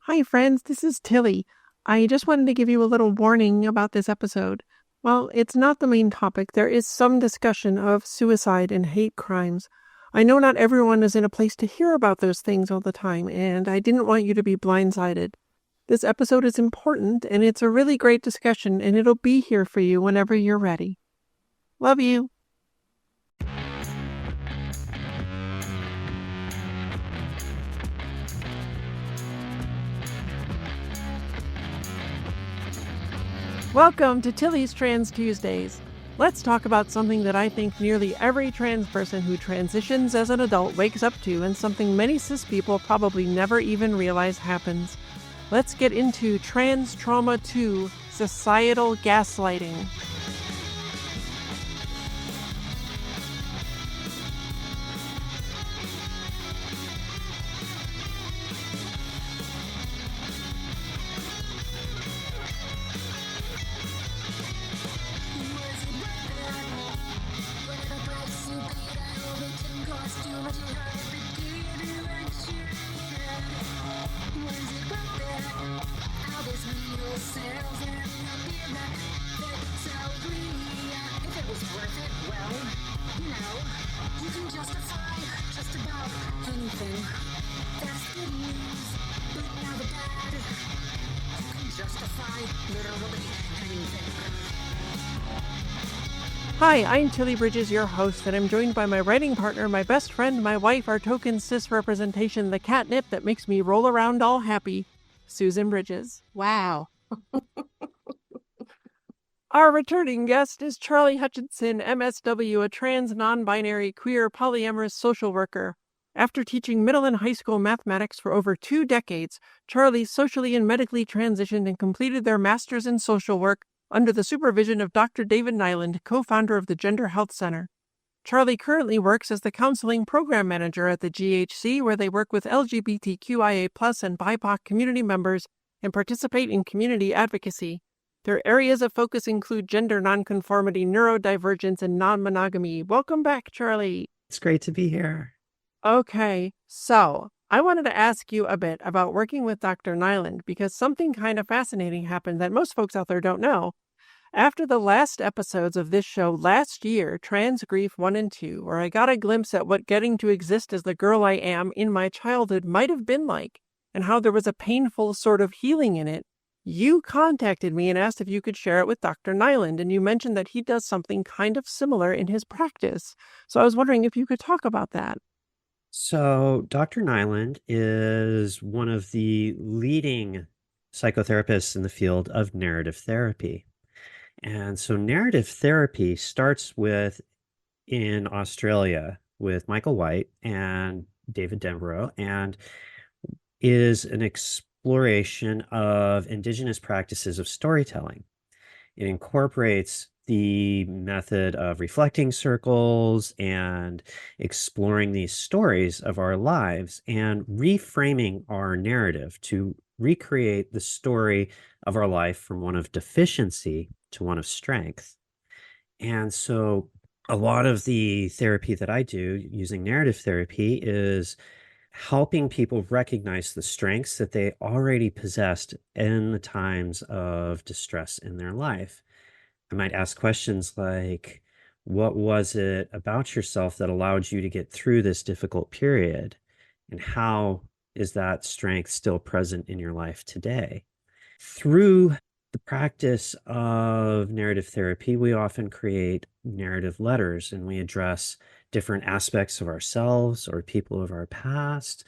Hi, friends. This is Tilly. I just wanted to give you a little warning about this episode. While it's not the main topic, there is some discussion of suicide and hate crimes. I know not everyone is in a place to hear about those things all the time, and I didn't want you to be blindsided. This episode is important, and it's a really great discussion, and it'll be here for you whenever you're ready. Love you. Welcome to Tilly's Trans Tuesdays. Let's talk about something that I think nearly every trans person who transitions as an adult wakes up to, and something many cis people probably never even realize happens. Let's get into Trans Trauma 2, Societal Gaslighting. Hi, I'm Tilly Bridges, your host, and I'm joined by my writing partner, my best friend, my wife, our token cis representation, the catnip that makes me roll around all happy, Susan Bridges. Wow. Our returning guest is Charlie Hutchinson, MSW, a trans, non-binary, queer, polyamorous social worker. After teaching middle and high school mathematics for over 2 decades, Charlie socially and medically transitioned and completed their master's in social work under the supervision of Dr. David Nyland, co-founder of the Gender Health Center. Charlie currently works as the counseling program manager at the GHC, where they work with LGBTQIA+ and BIPOC community members and participate in community advocacy. Their areas of focus include gender nonconformity, neurodivergence, and non-monogamy. Welcome back, Charlie. It's great to be here. Okay, so I wanted to ask you a bit about working with Dr. Nyland because something kind of fascinating happened that most folks out there don't know. After the last episodes of this show last year, Trans Grief 1 and 2, where I got a glimpse at what getting to exist as the girl I am in my childhood might have been like, and how there was a painful sort of healing in it, you contacted me and asked if you could share it with Dr. Nyland, and you mentioned that he does something kind of similar in his practice. So I was wondering if you could talk about that. So, Dr. Nyland is one of the leading psychotherapists in the field of narrative therapy. And so, narrative therapy starts with in Australia with Michael White and David Denborough, and is an exploration of Indigenous practices of storytelling. It incorporates the method of reflecting circles and exploring these stories of our lives and reframing our narrative to recreate the story of our life from one of deficiency to one of strength. And so a lot of the therapy that I do using narrative therapy is helping people recognize the strengths that they already possessed in the times of distress in their life. I might ask questions like, what was it about yourself that allowed you to get through this difficult period? And how is that strength still present in your life today? Through the practice of narrative therapy, we often create narrative letters and we address different aspects of ourselves or people of our past.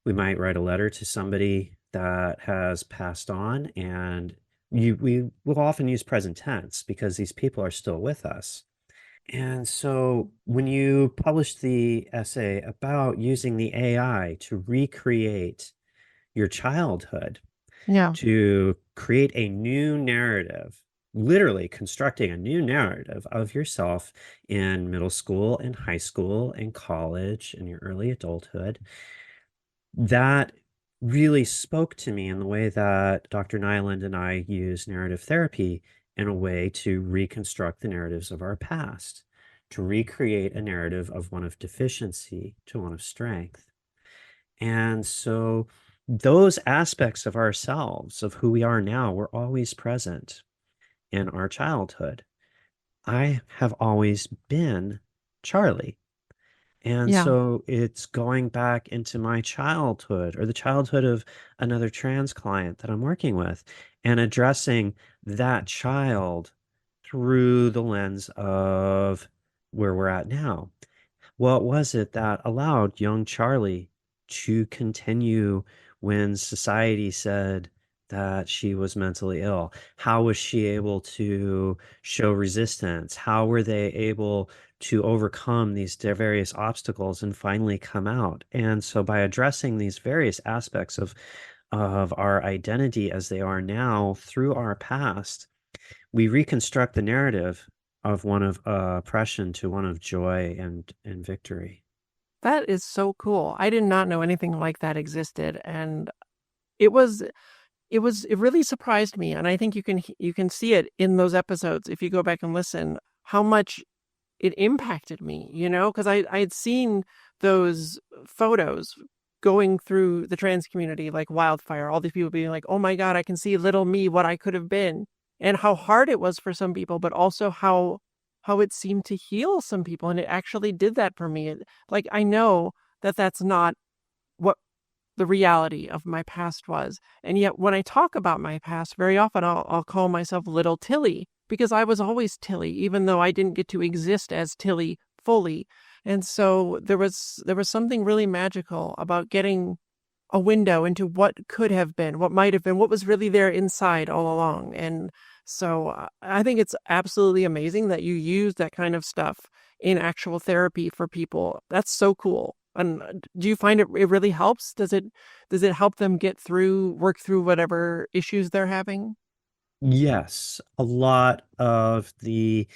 We might write a letter to somebody that has passed on, and we will often use present tense because these people are still with us. And so when you published the essay about using the AI to recreate your childhood, Yeah. to create a new narrative, literally constructing a new narrative of yourself in middle school and high school and college and your early adulthood, that really spoke to me in the way that Dr. Nyland and I use narrative therapy in a way to reconstruct the narratives of our past, to recreate a narrative of one of deficiency to one of strength. And so those aspects of ourselves, of who we are now, were always present in our childhood. I have always been Charlie. And Yeah. so it's going back into my childhood or the childhood of another trans client that I'm working with and addressing that child through the lens of where we're at now. What was it that allowed young Charlie to continue when society said that she was mentally ill? How was she able to show resistance? How were they able to overcome these various obstacles and finally come out? And so by addressing these various aspects of our identity as they are now through our past, we reconstruct the narrative of one of oppression to one of joy and victory. That is so cool. I did not know anything like that existed, and it was it really surprised me, and I think you can see it in those episodes if you go back and listen how much it impacted me, because I had seen those photos going through the trans community like wildfire, all these people being like, oh my God, I can see little me, what I could have been, and how hard it was for some people, but also how it seemed to heal some people. And it actually did that for me. Like, I know that that's not what the reality of my past was. And yet when I talk about my past, very often I'll call myself little Tilly, because I was always Tilly, even though I didn't get to exist as Tilly fully. And so there was something really magical about getting a window into what could have been, what might have been, what was really there inside all along. And so I think it's absolutely amazing that you use that kind of stuff in actual therapy for people. That's so cool. And do you find it really helps? Does it help them work through whatever issues they're having? Yes, a lot of the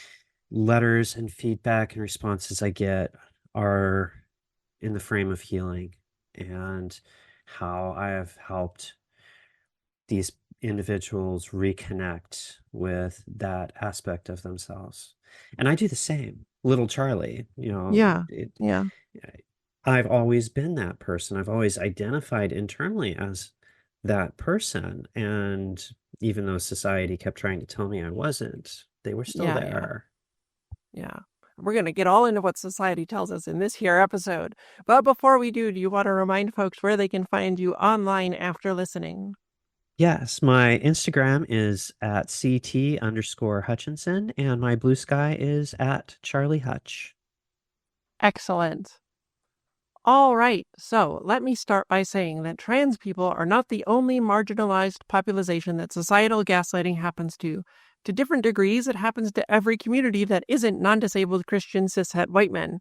letters and feedback and responses I get are in the frame of healing and how I have helped these individuals reconnect with that aspect of themselves. And I do the same. Little Charlie, Yeah. Yeah. I've always been that person. I've always identified internally as that person. And even though society kept trying to tell me I wasn't, they were still Yeah. Yeah. there. Yeah. We're going to get all into what society tells us in this here episode. But before we do you want to remind folks where they can find you online after listening? Yes, my Instagram is at CT_Hutchinson, and my Bluesky is at Charlie Hutch. Excellent. All right, so let me start by saying that trans people are not the only marginalized population that societal gaslighting happens to. To different degrees, it happens to every community that isn't non-disabled Christian cishet white men.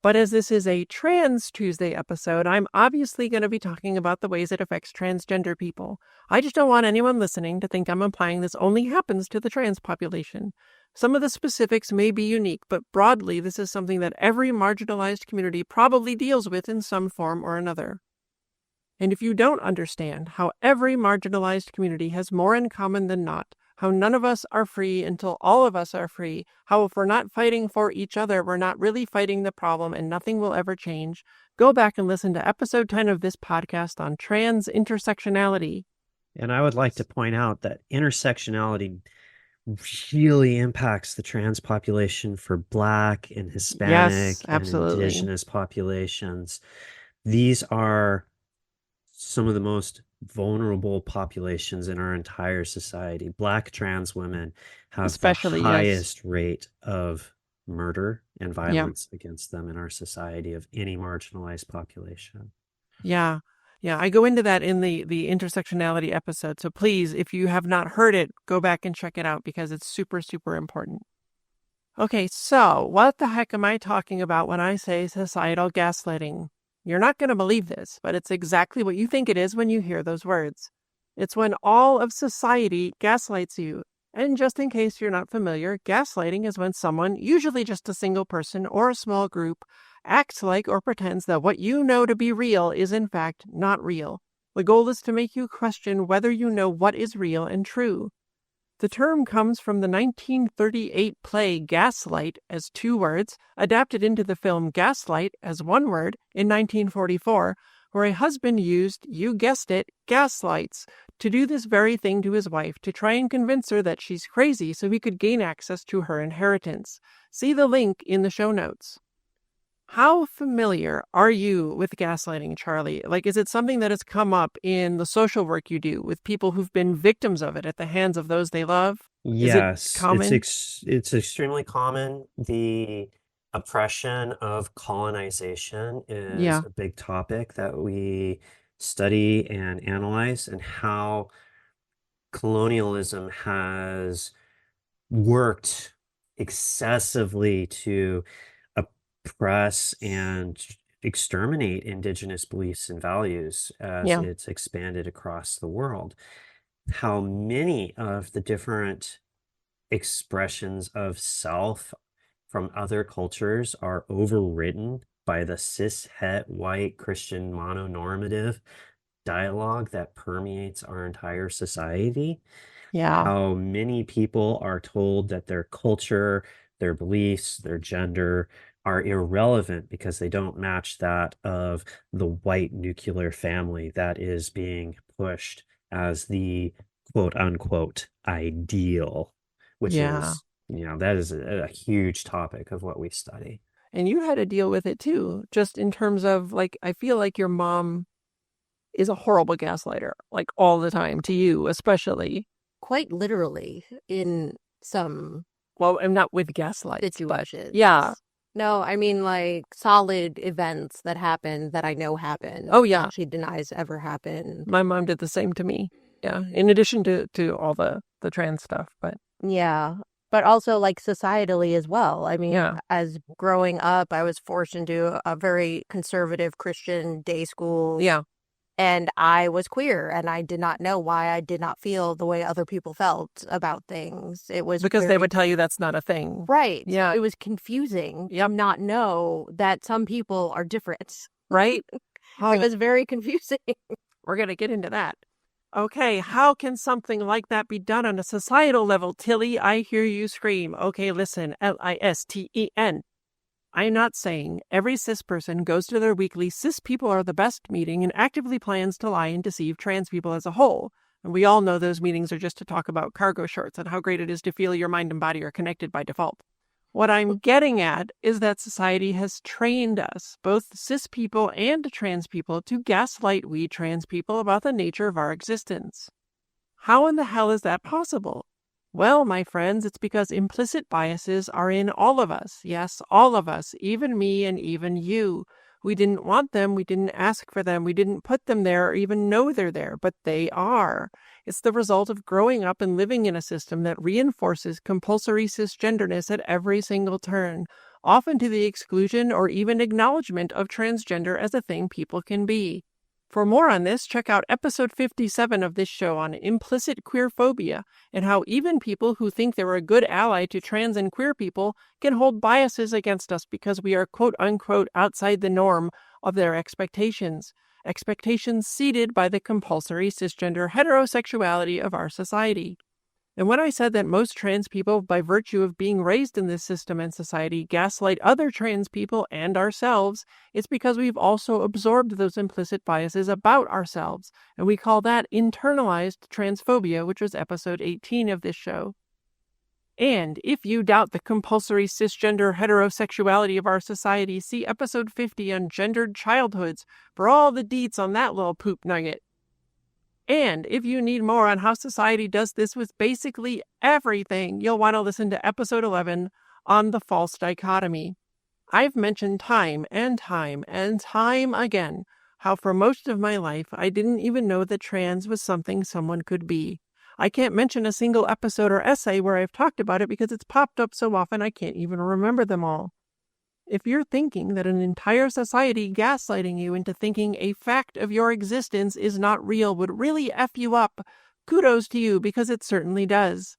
But as this is a Trans Tuesday episode, I'm obviously going to be talking about the ways it affects transgender people. I just don't want anyone listening to think I'm implying this only happens to the trans population. Some of the specifics may be unique, but broadly, this is something that every marginalized community probably deals with in some form or another. And if you don't understand how every marginalized community has more in common than not, how none of us are free until all of us are free, how if we're not fighting for each other, we're not really fighting the problem and nothing will ever change, go back and listen to episode 10 of this podcast on trans intersectionality. And I would like to point out that intersectionality really impacts the trans population for Black and Yes, Hispanic and absolutely. Indigenous populations. These are some of the most vulnerable populations in our entire society. Black trans women have the Especially, yes. highest rate of murder and Yeah. violence against them in our society of any marginalized population. Yeah. Yeah, I go into that in the intersectionality episode. So please, if you have not heard it, go back and check it out because it's super, super important. Okay, so what the heck am I talking about when I say societal gaslighting? You're not going to believe this, but it's exactly what you think it is when you hear those words. It's when all of society gaslights you. And just in case you're not familiar, gaslighting is when someone, usually just a single person or a small group, acts like or pretends that what you know to be real is in fact not real. The goal is to make you question whether you know what is real and true. The term comes from the 1938 play Gaslight as two words, adapted into the film Gaslight as one word in 1944, where a husband used, you guessed it, gaslights, to do this very thing to his wife to try and convince her that she's crazy so he could gain access to her inheritance. See the link in the show notes. How familiar are you with gaslighting, Charlie? Like, is it something that has come up in the social work you do with people who've been victims of it at the hands of those they love? Is it Yes, common? it's extremely common. The oppression of colonization is Yeah. a big topic that we study and analyze, and how colonialism has worked excessively to oppress and exterminate indigenous beliefs and values as Yeah. it's expanded across the world. How many of the different expressions of self from other cultures are overridden by the cis het white Christian mononormative dialogue that permeates our entire society. Yeah. How many people are told that their culture, their beliefs, their gender are irrelevant because they don't match that of the white nuclear family that is being pushed as the quote unquote ideal, which Yeah. is, that is a huge topic of what we study. And you had to deal with it too, just in terms of, like, I feel like your mom is a horrible gaslighter, like all the time, to you especially. Quite literally in some Well, I'm not with gaslights. situations. Yeah. No, I mean like solid events that happen that I know happen. Oh, yeah. She denies ever happened. My mom did the same to me. Yeah. In addition to all the trans stuff, but Yeah. But also like societally as well. I mean, yeah. as growing up, I was forced into a very conservative Christian day school. Yeah. And I was queer, and I did not know why I did not feel the way other people felt about things. It was Because they would tell you that's not a thing. Right. Yeah. It was confusing Yep. to not know that some people are different. Right? It was very confusing. We're going to get into that. Okay, how can something like that be done on a societal level, Tilly? I hear you scream. Okay, listen, LISTEN. I'm not saying every cis person goes to their weekly cis people are the best meeting and actively plans to lie and deceive trans people as a whole. And we all know those meetings are just to talk about cargo shorts and how great it is to feel your mind and body are connected by default. What I'm getting at is that society has trained us, both cis people and trans people, to gaslight we trans people about the nature of our existence. How in the hell is that possible? Well, my friends, it's because implicit biases are in all of us. Yes, all of us, even me and even you. We didn't want them, we didn't ask for them, we didn't put them there or even know they're there, but they are. It's the result of growing up and living in a system that reinforces compulsory cisgenderness at every single turn, often to the exclusion or even acknowledgement of transgender as a thing people can be. For more on this, check out episode 57 of this show on implicit queerphobia and how even people who think they're a good ally to trans and queer people can hold biases against us because we are quote-unquote outside the norm of their expectations seeded by the compulsory cisgender heterosexuality of our society. And when I said that most trans people, by virtue of being raised in this system and society, gaslight other trans people and ourselves, it's because we've also absorbed those implicit biases about ourselves, and we call that internalized transphobia, which was episode 18 of this show. And if you doubt the compulsory cisgender heterosexuality of our society, see episode 50 on gendered childhoods for all the deets on that little poop nugget. And if you need more on how society does this with basically everything, you'll want to listen to episode 11 on the false dichotomy. I've mentioned time and time and time again how for most of my life I didn't even know that trans was something someone could be. I can't mention a single episode or essay where I've talked about it because it's popped up so often I can't even remember them all. If you're thinking that an entire society gaslighting you into thinking a fact of your existence is not real would really F you up, kudos to you because it certainly does.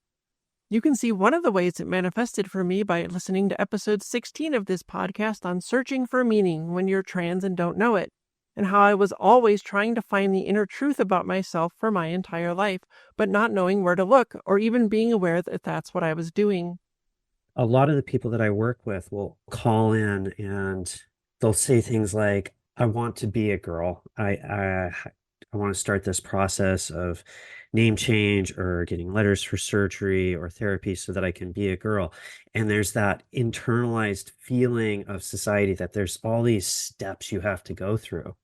You can see one of the ways it manifested for me by listening to episode 16 of this podcast on searching for meaning when you're trans and don't know it, and how I was always trying to find the inner truth about myself for my entire life, but not knowing where to look or even being aware that that's what I was doing. A lot of the people that I work with will call in and they'll say things like, I want to be a girl. I want to start this process of name change or getting letters for surgery or therapy so that I can be a girl. And there's that internalized feeling of society that there's all these steps you have to go through.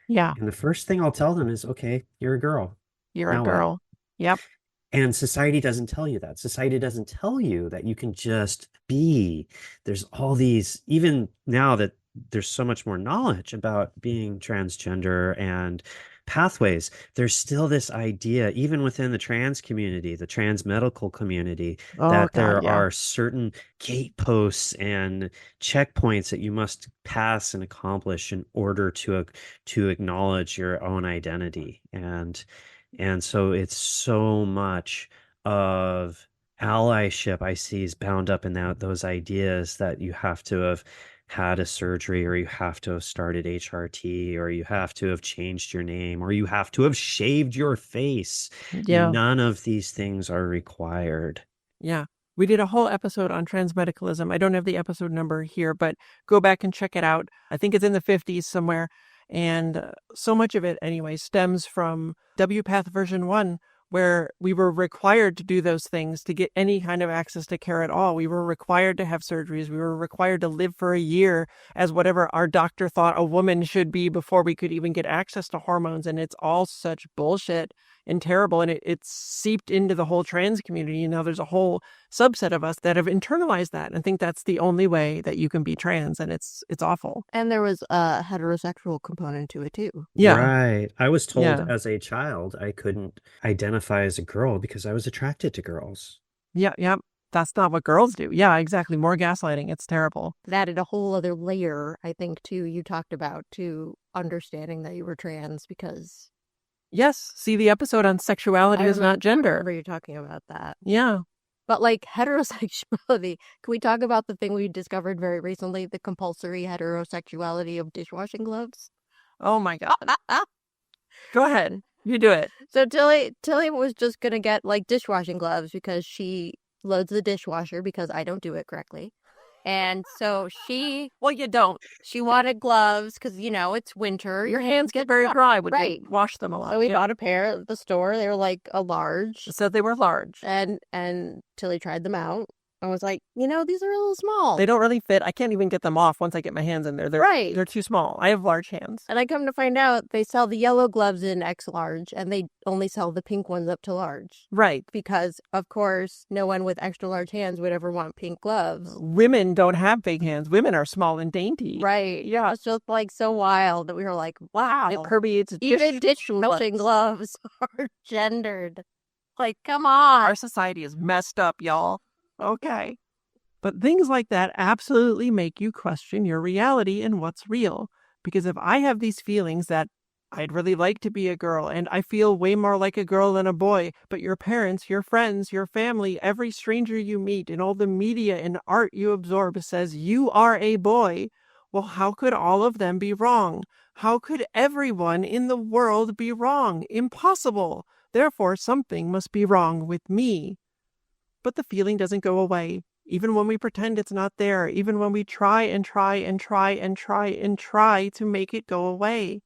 Yeah, And the first thing I'll tell them is, okay, you're a girl. you're a Now what? girl. Yep. And society doesn't tell you that. Society doesn't tell you that you can just be. There's all these, even now that there's so much more knowledge about being transgender and pathways, there's still this idea, even within the trans community, the trans medical community, Oh that God, there yeah. are certain gateposts and checkpoints that you must pass and accomplish in order to acknowledge your own identity. And so it's so much of allyship I see is bound up in those ideas that you have to have had a surgery, or you have to have started HRT, or you have to have changed your name, or you have to have shaved your face. Yeah. None of these things are required. Yeah. We did a whole episode on transmedicalism. I don't have the episode number here, but go back and check it out. I think it's in the 50s somewhere. And so much of it, anyway, stems from WPATH version 1, where we were required to do those things to get any kind of access to care at all. We were required to have surgeries. We were required to live for a year as whatever our doctor thought a woman should be before we could even get access to hormones. And it's all such bullshit and terrible. And it's seeped into the whole trans community. Now there's a whole subset of us that have internalized that and think that's the only way that you can be trans. And it's awful. And there was a heterosexual component to it too. Yeah. Right. I was told Yeah. as a child I couldn't identify as a girl because I was attracted to girls. Yeah. Yeah. That's not what girls do. Yeah, exactly. More gaslighting. It's terrible. It added a whole other layer, I think, too, you talked about, to understanding that you were trans because... Yes. See the episode on sexuality is not I gender. remember you talking about that. Yeah. But like heterosexuality, can we talk about the thing we discovered very recently, the compulsory heterosexuality of dishwashing gloves? Oh my God. Go ahead. You do it. So Tilly was just gonna get like dishwashing gloves because she loads the dishwasher because I don't do it correctly. And so Well, you don't. she wanted gloves because, you know, it's winter. Your hands get very dry when Right. you wash them a lot. So we Yeah. bought a pair at the store. They were like a large. It said they were large. And Tilly tried them out. I was like, you know, these are a little small. They don't really fit. I can't even get them off once I get my hands in there. Right. They're too small. I have large hands. And I come to find out they sell the yellow gloves in X large and they only sell the pink ones up to large. Right. Because, of course, no one with extra large hands would ever want pink gloves. Women don't have big hands. Women are small and dainty. Right. Yeah. It's just like so wild that we were like, wow. It permeates Even dishwashing gloves are gendered. Like, come on. Our society is messed up, y'all. Okay. But things like that absolutely make you question your reality and what's real. Because if I have these feelings that I'd really like to be a girl and I feel way more like a girl than a boy, but your parents, your friends, your family, every stranger you meet and all the media and art you absorb says you are a boy, well, how could all of them be wrong? How could everyone in the world be wrong? Impossible. Therefore, something must be wrong with me. But the feeling doesn't go away. Even when we pretend it's not there, even when we try and try and try and try and try to make it go away.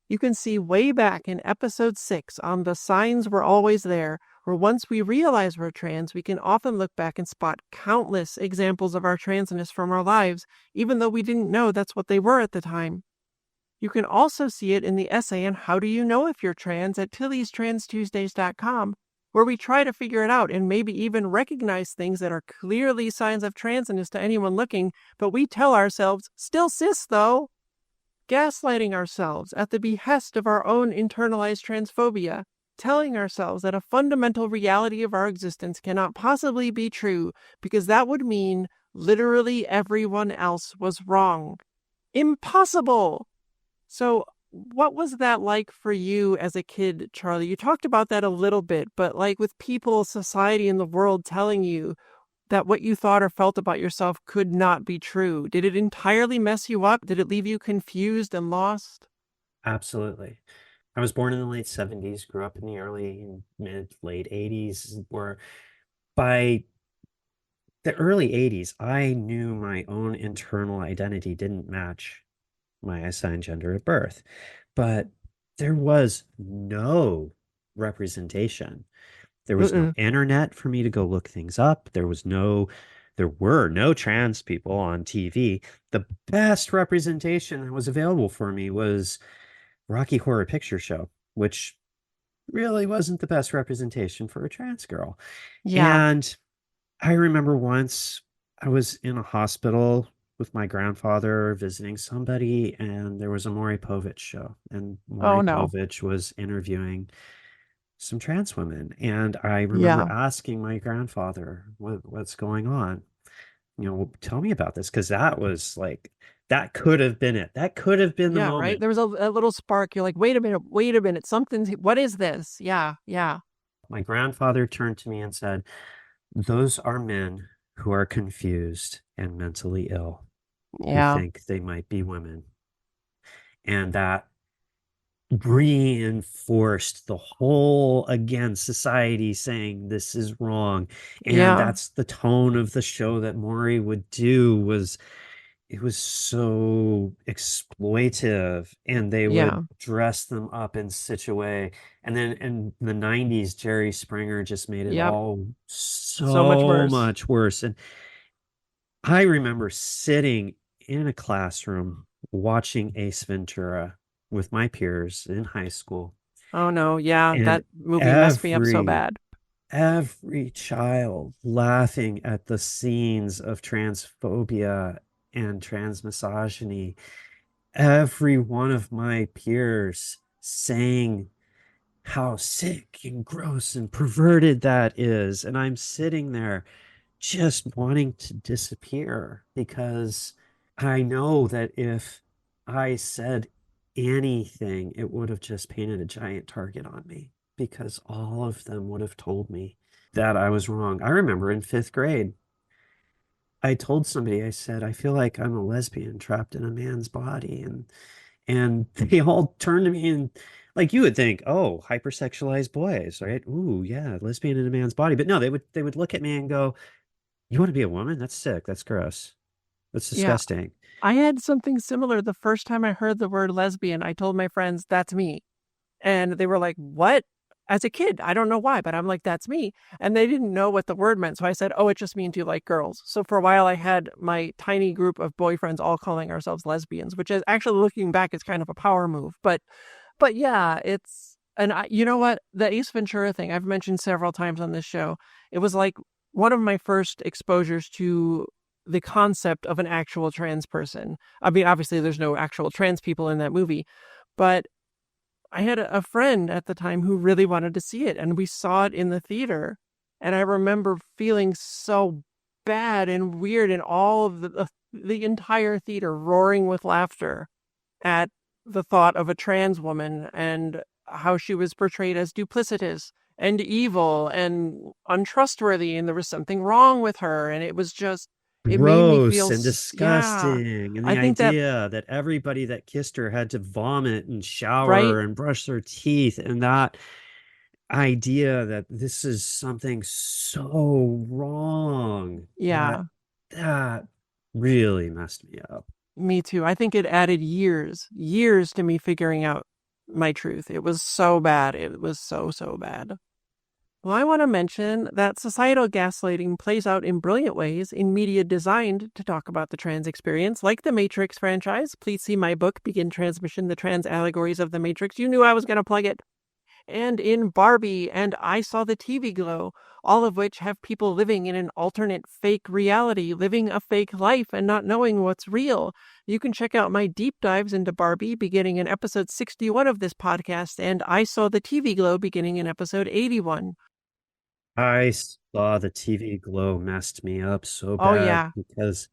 You can see way back in episode 6 on The Signs Were Always There, where once we realize we're trans, we can often look back and spot countless examples of our transness from our lives, even though we didn't know that's what they were at the time. You can also see it in the essay on How Do You Know If You're Trans at TillysTransTuesdays.com, where we try to figure it out and maybe even recognize things that are clearly signs of transness to anyone looking, but we tell ourselves, still cis though. Gaslighting ourselves at the behest of our own internalized transphobia, telling ourselves that a fundamental reality of our existence cannot possibly be true because that would mean literally everyone else was wrong. Impossible! So, what was that like for you as a kid, Charlie? You talked about that a little bit, but like with people, society, and the world telling you that what you thought or felt about yourself could not be true. Did it entirely mess you up? Did it leave you confused and lost? Absolutely. I was born in the late 70s, grew up in the early, mid, late 80s, where by the early 80s, I knew my own internal identity didn't match my assigned gender at birth. But there was no representation. There was no Mm-mm. internet for me to go look things up. There were no trans people on TV. The best representation that was available for me was Rocky Horror Picture Show, which really wasn't the best representation for a trans girl. Yeah. And I remember once I was in a hospital with my grandfather visiting somebody, and there was a Maury Povich show, and Oh Maury no. Povich was interviewing some trans women. And I remember Yeah. asking my grandfather, what's going on? Tell me about this, because that was like, that could have been it. That could have been the Yeah, right. moment. There was a little spark. You're like, wait a minute. What is this? Yeah, yeah, My grandfather turned to me and said, those are men who are confused and mentally ill, who yeah, think they might be women. And that reinforced the whole, again, society saying this is wrong. And yeah, that's the tone of the show that Maury would do. Was It was so exploitive, and they would yeah. dress them up in such a way. And then in the 90s, Jerry Springer just made it Yep. all So much so worse. much worse. And I remember sitting in a classroom watching Ace Ventura with my peers in high school, Oh no. Yeah, and that movie messed me up so every bad. every child laughing at the scenes of transphobia and transmisogyny, every one of my peers saying how sick and gross and perverted that is. And I'm sitting there just wanting to disappear, because I know that if I said anything, it would have just painted a giant target on me, because all of them would have told me that I was wrong. I remember in fifth grade, I told somebody, I said, I feel like I'm a lesbian trapped in a man's body. And they all turned to me, and like, you would think, oh, hypersexualized boys, right? Ooh, yeah, lesbian in a man's body. But no, they would look at me and go, you want to be a woman? That's sick. That's gross. That's Yeah. disgusting. I had something similar the first time I heard the word lesbian. I told my friends, that's me. And they were like, what? As a kid, I don't know why, but I'm like, that's me. And they didn't know what the word meant. So I said, oh, it just means you like girls. So for a while, I had my tiny group of boyfriends all calling ourselves lesbians, which is actually, looking back, is kind of a power move. But yeah, you know what? The Ace Ventura thing I've mentioned several times on this show. It was like one of my first exposures to the concept of an actual trans person. I mean, obviously, there's no actual trans people in that movie, but I had a friend at the time who really wanted to see it, and we saw it in the theater. And I remember feeling so bad and weird, and all of the entire theater roaring with laughter at the thought of a trans woman and how she was portrayed as duplicitous and evil and untrustworthy, and there was something wrong with her. And it made me Gross feel, and yeah, disgusting. And I the think that, idea that everybody that kissed her had to vomit and right? shower and brush their teeth, and that idea that this is something so wrong, Yeah, that really messed me up. me too. I think it added years to me figuring out my truth. It was so bad. It was so, so bad. Well, I want to mention that societal gaslighting plays out in brilliant ways in media designed to talk about the trans experience, like the Matrix franchise. Please see my book, Begin Transmission, The Trans Allegories of the Matrix. You knew I was going to plug it. And in Barbie and I Saw the TV Glow, all of which have people living in an alternate fake reality, living a fake life and not knowing what's real. You can check out my deep dives into Barbie beginning in episode 61 of this podcast, and I Saw the TV Glow beginning in episode 81. I saw the TV glow messed me up so Oh, bad, yeah. because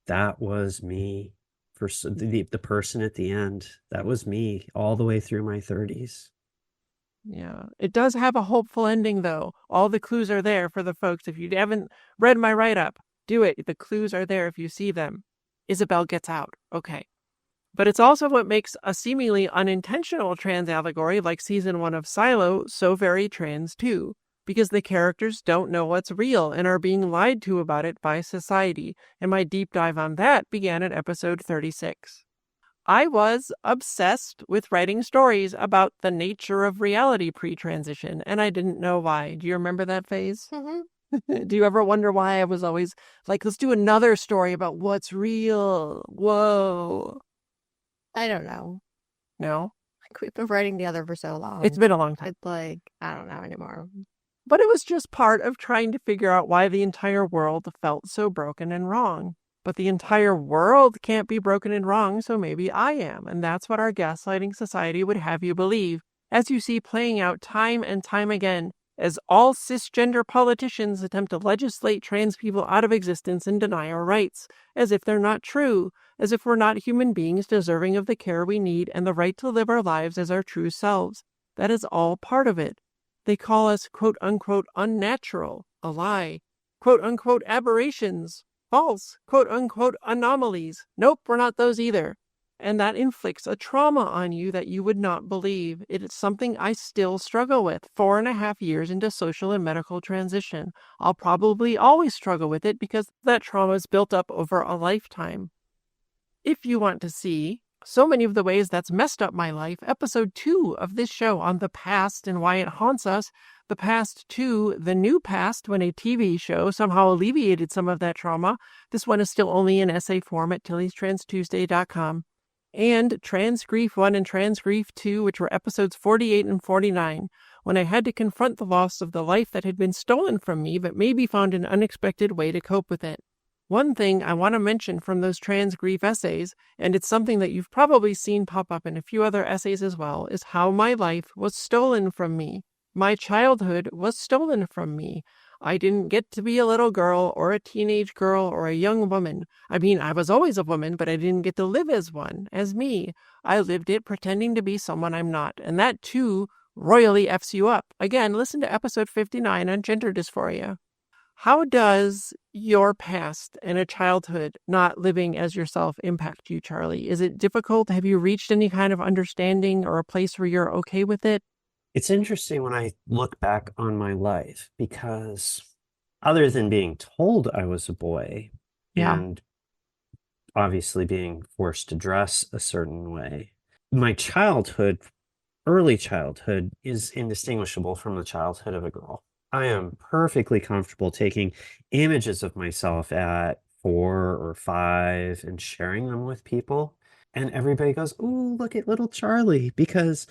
that was me. The person at the end, that was me all the way through my 30s. Yeah. It does have a hopeful ending, though. All the clues are there for the folks. If you haven't read my write up, do it. The clues are there if you see them. Isabel gets out. Okay. But it's also what makes a seemingly unintentional trans allegory like season 1 of Silo so very trans too, because the characters don't know what's real and are being lied to about it by society. And my deep dive on that began at episode 36. I was obsessed with writing stories about the nature of reality pre-transition, and I didn't know why. Do you remember that phase? Mm-hmm. Do you ever wonder why I was always like, let's do another story about what's real? Whoa. I don't know. No? Like, we've been writing together for so long. It's been a long time. It's like, I don't know anymore. But it was just part of trying to figure out why the entire world felt so broken and wrong. But the entire world can't be broken and wrong, so maybe I am. And that's what our gaslighting society would have you believe, as you see playing out time and time again, as all cisgender politicians attempt to legislate trans people out of existence and deny our rights, as if they're not true, as if we're not human beings deserving of the care we need and the right to live our lives as our true selves. That is all part of it. They call us, quote-unquote, unnatural, a lie, quote-unquote, aberrations, false, quote-unquote, anomalies. Nope, we're not those either. And that inflicts a trauma on you that you would not believe. It is something I still struggle with 4.5 years into social and medical transition. I'll probably always struggle with it because that trauma is built up over a lifetime. If you want to see so many of the ways that's messed up my life, episode 2 of this show on the past and why it haunts us, the past to the new past when a TV show somehow alleviated some of that trauma. This one is still only in essay form at tillystranstuesday.com. And Trans Grief 1 and Trans Grief 2, which were episodes 48 and 49, when I had to confront the loss of the life that had been stolen from me, but maybe found an unexpected way to cope with it. One thing I want to mention from those trans grief essays, and it's something that you've probably seen pop up in a few other essays as well, is how my life was stolen from me. My childhood was stolen from me. I didn't get to be a little girl or a teenage girl or a young woman. I mean, I was always a woman, but I didn't get to live as one, as me. I lived it pretending to be someone I'm not, and that too royally F's you up. Again, listen to episode 59 on gender dysphoria. How does your past and a childhood not living as yourself impact you, Charlie? Is it difficult? Have you reached any kind of understanding or a place where you're okay with it? It's interesting when I look back on my life because other than being told I was a boy and obviously being forced to dress a certain way, my childhood, early childhood, is indistinguishable from the childhood of a girl. I am perfectly comfortable taking images of myself at 4 or 5 and sharing them with people. And everybody goes, "Ooh, look at little Charlie," because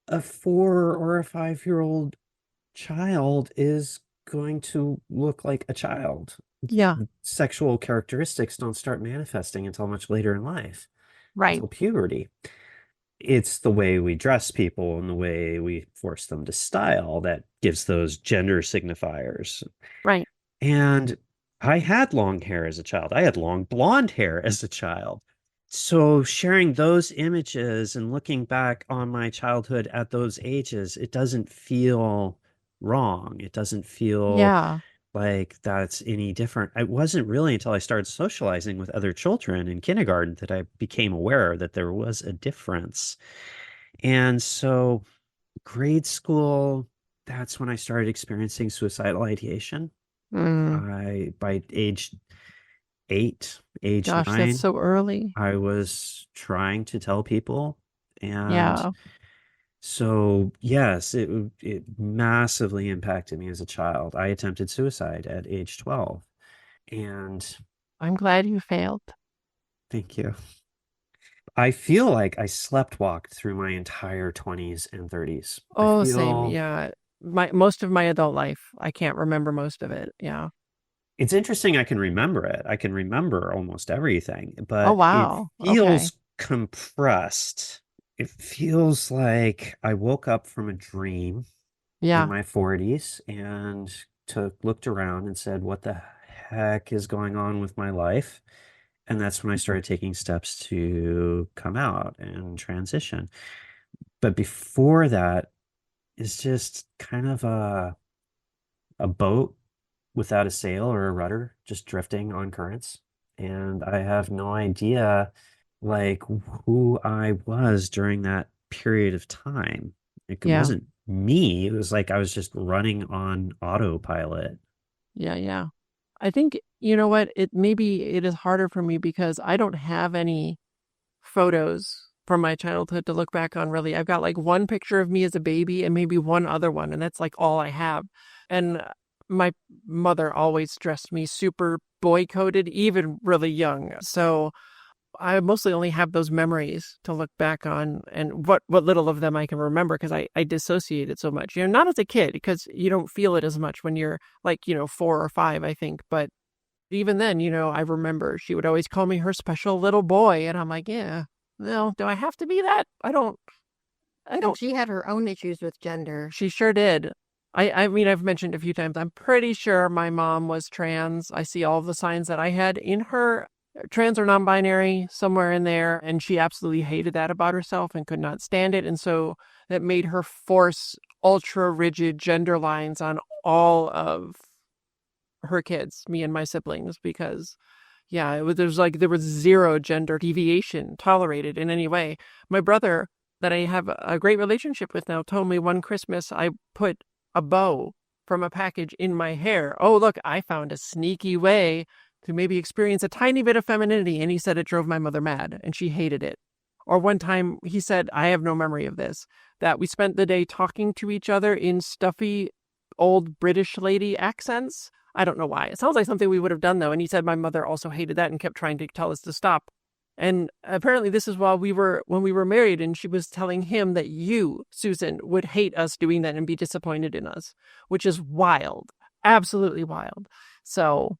a 4 or a 5-year-old child is going to look like a child. Yeah. Sexual characteristics don't start manifesting until much later in life, Right. until puberty. It's the way we dress people and the way we force them to style that gives those gender signifiers. Right. And I had long hair as a child. I had long blonde hair as a child. So sharing those images and looking back on my childhood at those ages, it doesn't feel wrong. It doesn't feel like that's any different. It wasn't really until I started socializing with other children in kindergarten that I became aware that there was a difference. And so grade school, that's when I started experiencing suicidal ideation. By age 8, age Gosh, 9, that's so early. I was trying to tell people. And so, yes, it massively impacted me as a child. I attempted suicide at age 12. And I'm glad you failed. thank you. I feel like I slept walked through my entire 20s and 30s. Oh, same. Yeah. Most of my adult life, I can't remember most of it. Yeah. It's interesting. I can remember it. I can remember almost everything, but Oh, wow. it feels compressed. It feels like I woke up from a dream in my 40s and looked around and said, what the heck is going on with my life? And that's when I started taking steps to come out and transition. But before that, it's just kind of a boat without a sail or a rudder, just drifting on currents. And I have no idea like who I was during that period of time. It wasn't me. It was like I was just running on autopilot. Yeah. I think, you know what, maybe it is harder for me because I don't have any photos from my childhood to look back on, really. I've got like one picture of me as a baby and maybe one other one, and that's like all I have. And my mother always dressed me super boy-coded, even really young. So I mostly only have those memories to look back on, and what little of them I can remember, because I dissociated so much. Not as a kid, because you don't feel it as much when you're like, 4 or 5, I think. But even then, I remember she would always call me her special little boy. And I'm like, yeah, no, do I have to be that? I don't. She had her own issues with gender. She sure did. I mean, I've mentioned a few times, I'm pretty sure my mom was trans. I see all of the signs that I had in her, trans or non-binary, somewhere in there. And she absolutely hated that about herself and could not stand it. And so that made her force ultra rigid gender lines on all of her kids, me and my siblings, because there was zero gender deviation tolerated in any way. My brother, that I have a great relationship with now, told me one Christmas I put a bow from a package in my hair. Oh, look, I found a sneaky way to maybe experience a tiny bit of femininity. And he said it drove my mother mad and she hated it. Or one time he said, I have no memory of this, that we spent the day talking to each other in stuffy old British lady accents. I don't know why. It sounds like something we would have done, though. And he said my mother also hated that and kept trying to tell us to stop. And apparently this is when we were married, and she was telling him that you, Susan, would hate us doing that and be disappointed in us, which is wild. Absolutely wild. So,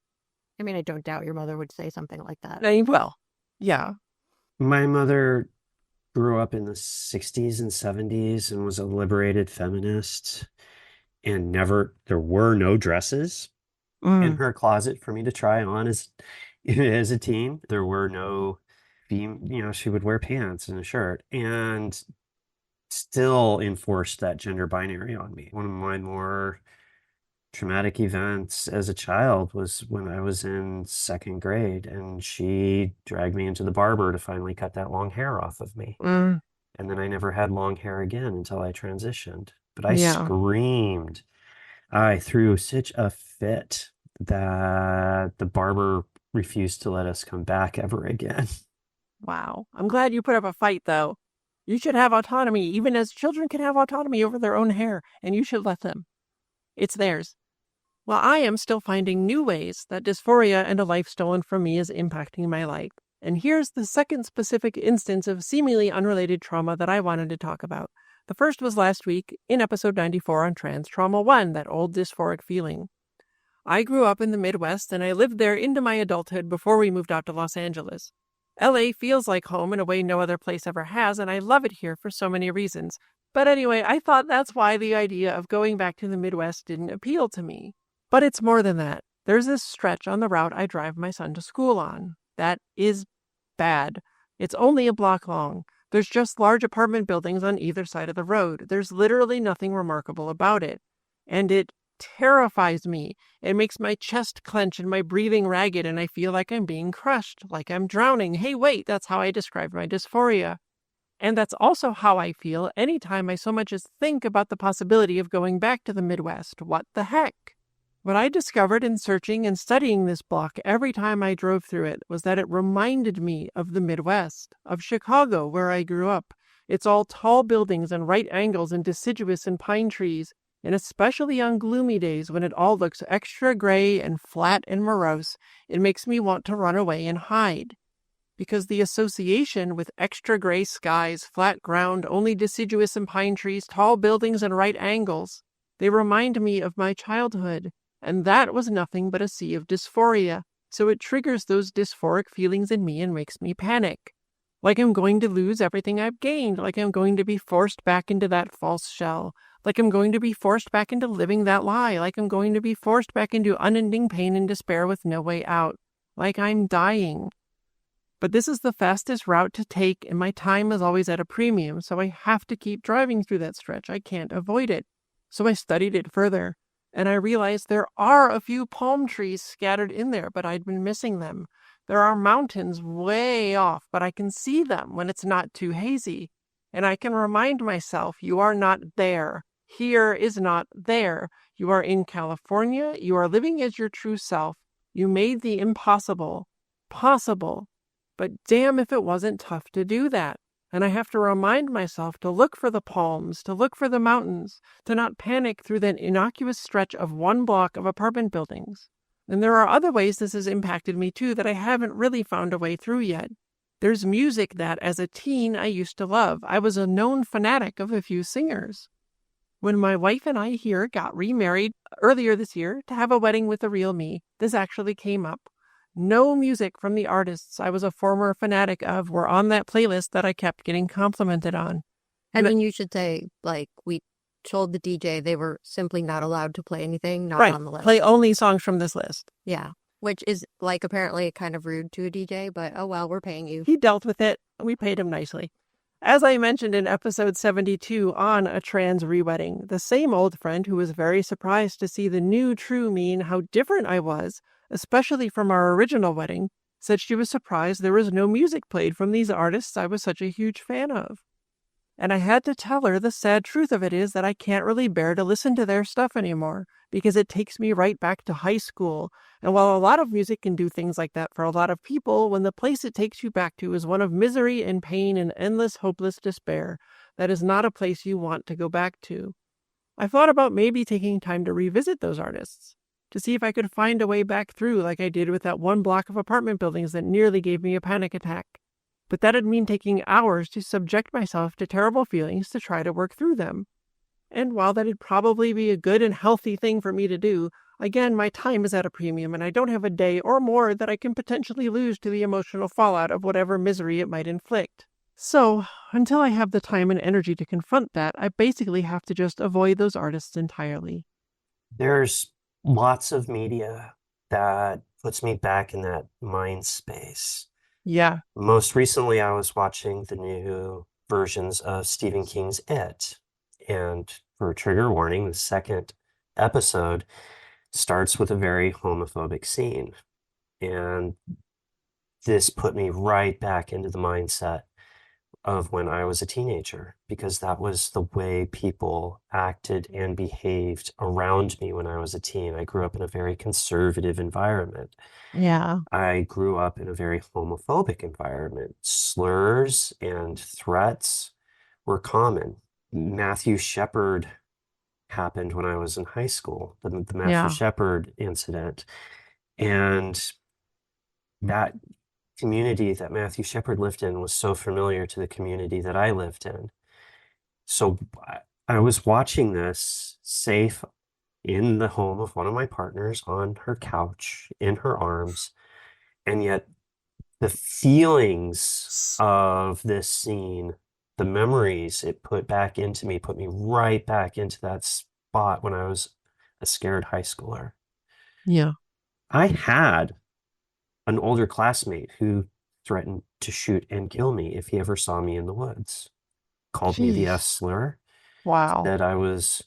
I mean, I don't doubt your mother would say something like that. Well, yeah. My mother grew up in the 60s and 70s and was a liberated feminist, and there were no dresses in her closet for me to try on as a teen. There were no, she would wear pants and a shirt, and still enforced that gender binary on me. One of my more traumatic events as a child was when I was in 2nd grade, and she dragged me into the barber to finally cut that long hair off of me. And then I never had long hair again until I transitioned. But I screamed. I threw such a fit that the barber refused to let us come back ever again. Wow. I'm glad you put up a fight, though. You should have autonomy, even as children can have autonomy over their own hair, and you should let them. It's theirs. Well, I am still finding new ways that dysphoria and a life stolen from me is impacting my life. And here's the second specific instance of seemingly unrelated trauma that I wanted to talk about. The first was last week in episode 94 on Trans Trauma 1, that old dysphoric feeling. I grew up in the Midwest, and I lived there into my adulthood before we moved out to Los Angeles. LA feels like home in a way no other place ever has, and I love it here for so many reasons. But anyway, I thought that's why the idea of going back to the Midwest didn't appeal to me. But it's more than that. There's this stretch on the route I drive my son to school on. That is bad. It's only a block long. There's just large apartment buildings on either side of the road. There's literally nothing remarkable about it. And it terrifies me. It makes my chest clench and my breathing ragged, and I feel like I'm being crushed, like I'm drowning. Hey, wait, that's how I describe my dysphoria. And that's also how I feel anytime I so much as think about the possibility of going back to the Midwest. What the heck? What I discovered in searching and studying this block every time I drove through it was that it reminded me of the Midwest, of Chicago, where I grew up. It's all tall buildings and right angles and deciduous and pine trees, and especially on gloomy days when it all looks extra gray and flat and morose, it makes me want to run away and hide. Because the association with extra gray skies, flat ground, only deciduous and pine trees, tall buildings and right angles, they remind me of my childhood. And that was nothing but a sea of dysphoria, so it triggers those dysphoric feelings in me and makes me panic. Like I'm going to lose everything I've gained, like I'm going to be forced back into that false shell, like I'm going to be forced back into living that lie, like I'm going to be forced back into unending pain and despair with no way out, like I'm dying. But this is the fastest route to take, and my time is always at a premium, so I have to keep driving through that stretch. I can't avoid it. So I studied it further. And I realized there are a few palm trees scattered in there, but I'd been missing them. There are mountains way off, but I can see them when it's not too hazy. And I can remind myself, you are not there. Here is not there. You are in California. You are living as your true self. You made the impossible possible. But damn if it wasn't tough to do that. And I have to remind myself to look for the palms, to look for the mountains, to not panic through that innocuous stretch of one block of apartment buildings. And there are other ways this has impacted me too that I haven't really found a way through yet. There's music that, as a teen, I used to love. I was a known fanatic of a few singers. When my wife and I here got remarried earlier this year to have a wedding with the real me, this actually came up. No music from the artists I was a former fanatic of were on that playlist that I kept getting complimented on. And then you should say, like, we told the DJ they were simply not allowed to play anything not Right. on the list. Play only songs from this list. Yeah. Which is, like, apparently kind of rude to a DJ, but oh well, we're paying you. He dealt with it. We paid him nicely. As I mentioned in episode 72 on a trans rewedding, the same old friend who was very surprised to see the new true me and how different I was, especially from our original wedding, said she was surprised there was no music played from these artists I was such a huge fan of. And I had to tell her the sad truth of it is that I can't really bear to listen to their stuff anymore because it takes me right back to high school. And while a lot of music can do things like that for a lot of people, when the place it takes you back to is one of misery and pain and endless, hopeless despair, that is not a place you want to go back to. I thought about maybe taking time to revisit those artists, to see if I could find a way back through like I did with that one block of apartment buildings that nearly gave me a panic attack. But that'd mean taking hours to subject myself to terrible feelings to try to work through them. And while that'd probably be a good and healthy thing for me to do, again, my time is at a premium and I don't have a day or more that I can potentially lose to the emotional fallout of whatever misery it might inflict. So, until I have the time and energy to confront that, I basically have to just avoid those artists entirely. There's lots of media that puts me back in that mind space. Yeah. Most recently, I was watching the new versions of Stephen King's It. And for a trigger warning, the second episode starts with a very homophobic scene. And this put me right back into the mindset of when I was a teenager, because that was the way people acted and behaved around me when I was a teen. I grew up in a very conservative environment. Yeah. I grew up in a very homophobic environment. Slurs and threats were common. Matthew Shepard happened when I was in high school, the Matthew Yeah. Shepard incident. And that community that Matthew Shepard lived in was so familiar to the community that I lived in. So I was watching this safe in the home of one of my partners on her couch, in her arms, and yet the feelings of this scene, the memories it put back into me, put me right back into that spot when I was a scared high schooler. Yeah. I had an older classmate who threatened to shoot and kill me if he ever saw me in the woods. Called me the Jeez. F slur, Wow. said I was,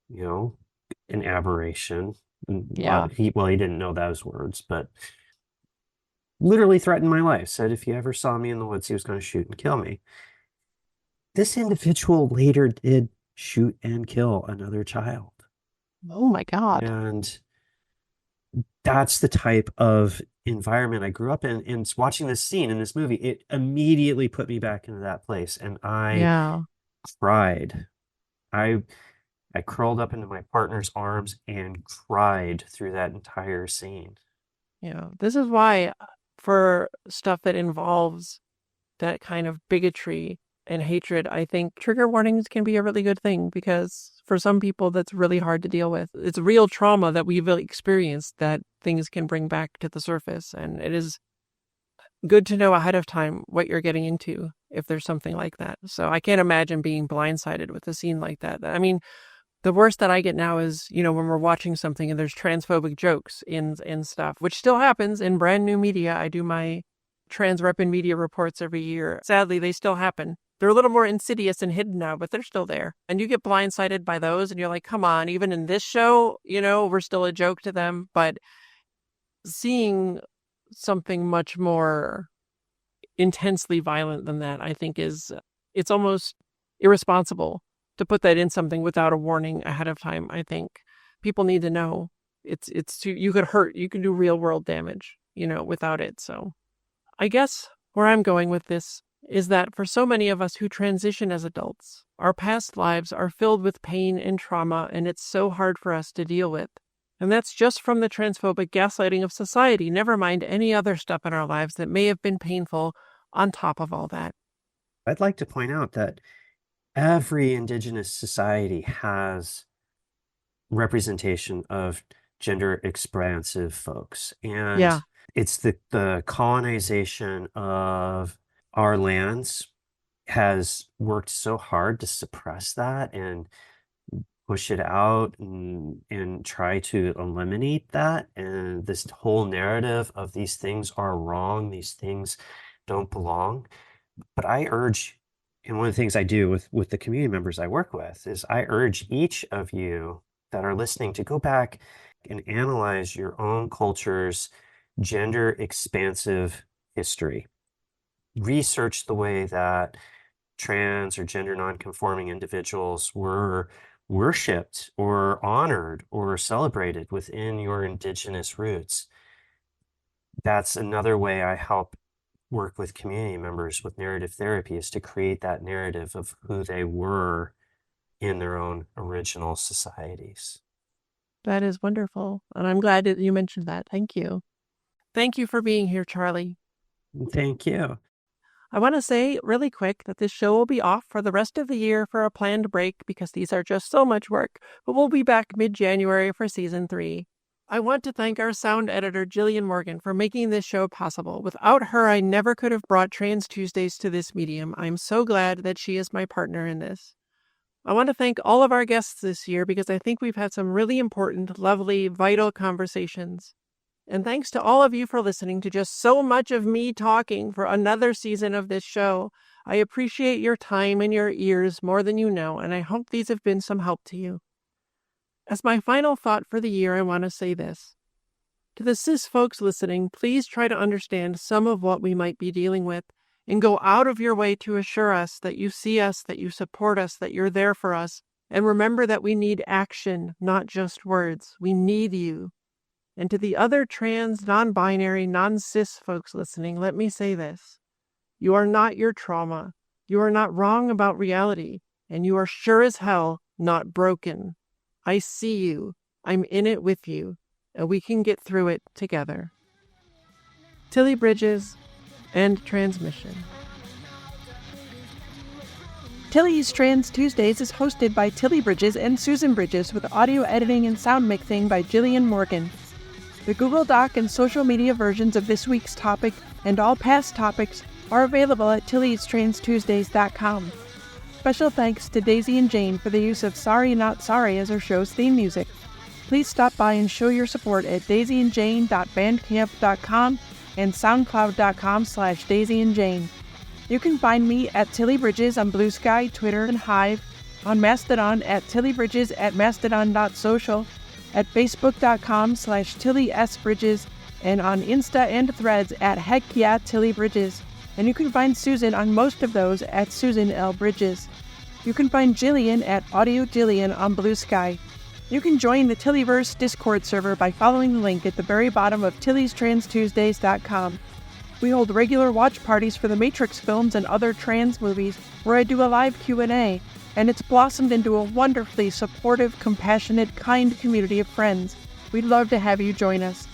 an aberration. Yeah. He didn't know those words, but literally threatened my life. Said if he ever saw me in the woods, he was going to shoot and kill me. This individual later did shoot and kill another child. Oh my God. And that's the type of environment I grew up in. And watching this scene in this movie, it immediately put me back into that place. And I cried. I curled up into my partner's arms and cried through that entire scene. Yeah. This is why for stuff that involves that kind of bigotry and hatred, I think trigger warnings can be a really good thing, because for some people that's really hard to deal with. It's real trauma that we've experienced that things can bring back to the surface. And it is good to know ahead of time what you're getting into if there's something like that. So I can't imagine being blindsided with a scene like that. I mean, the worst that I get now is, when we're watching something and there's transphobic jokes in stuff, which still happens in brand new media. I do my trans rep in media reports every year. Sadly, they still happen. They're a little more insidious and hidden now, but they're still there. And you get blindsided by those and you're like, come on, even in this show, we're still a joke to them. But seeing something much more intensely violent than that, I think it's almost irresponsible to put that in something without a warning ahead of time. I think people need to know you could hurt, you can do real world damage, without it. So I guess where I'm going with this is that for so many of us who transition as adults, our past lives are filled with pain and trauma, and it's so hard for us to deal with. And that's just from the transphobic gaslighting of society, never mind any other stuff in our lives that may have been painful on top of all that. I'd like to point out that every Indigenous society has representation of gender expansive folks. And Yeah. it's the colonization of our lands has worked so hard to suppress that and push it out and try to eliminate that. And this whole narrative of these things are wrong, these things don't belong. But I urge, and one of the things I do with the community members I work with is I urge each of you that are listening to go back and analyze your own culture's gender expansive history. Research the way that trans or gender nonconforming individuals were worshipped or honored or celebrated within your Indigenous roots. That's another way I help work with community members with narrative therapy, is to create that narrative of who they were in their own original societies. That is wonderful. And I'm glad that you mentioned that. Thank you. Thank you for being here, Charlie. Thank you. I want to say really quick that this show will be off for the rest of the year for a planned break because these are just so much work, but we'll be back mid-January for season 3. I want to thank our sound editor, Jillian Morgan, for making this show possible. Without her, I never could have brought Trans Tuesdays to this medium. I'm so glad that she is my partner in this. I want to thank all of our guests this year because I think we've had some really important, lovely, vital conversations. And thanks to all of you for listening to just so much of me talking for another season of this show. I appreciate your time and your ears more than you know, and I hope these have been some help to you. As my final thought for the year, I want to say this. To the cis folks listening, please try to understand some of what we might be dealing with and go out of your way to assure us that you see us, that you support us, that you're there for us. And remember that we need action, not just words. We need you. And to the other trans, non-binary, non-cis folks listening, let me say this. You are not your trauma. You are not wrong about reality. And you are sure as hell not broken. I see you. I'm in it with you. And we can get through it together. Tilly Bridges, End Transmission. Tilly's Trans Tuesdays is hosted by Tilly Bridges and Susan Bridges with audio editing and sound mixing by Jillian Morgan. The Google Doc and social media versions of this week's topic and all past topics are available at tilliestrainstuesdays.com. Special thanks to Daisy and Jane for the use of Sorry Not Sorry as our show's theme music. Please stop by and show your support at daisyandjane.bandcamp.com and soundcloud.com/daisyandjane. You can find me at Tilly Bridges on Bluesky, Twitter, and Hive, on Mastodon at tillybridges at mastodon.social, at facebook.com/TillySBridges, and on Insta and Threads at HeckYeahTillyBridges. And you can find Susan on most of those at Susan L. Bridges. You can find Jillian at Audio Jillian on Bluesky. You can join the Tillyverse Discord server by following the link at the very bottom of tilliestrainstuesdays.com. We hold regular watch parties for the Matrix films and other trans movies where I do a live Q&A, and it's blossomed into a wonderfully supportive, compassionate, kind community of friends. We'd love to have you join us.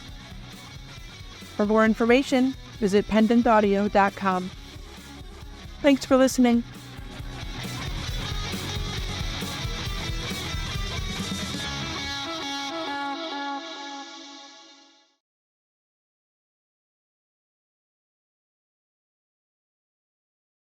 For more information, visit pendantaudio.com. Thanks for listening.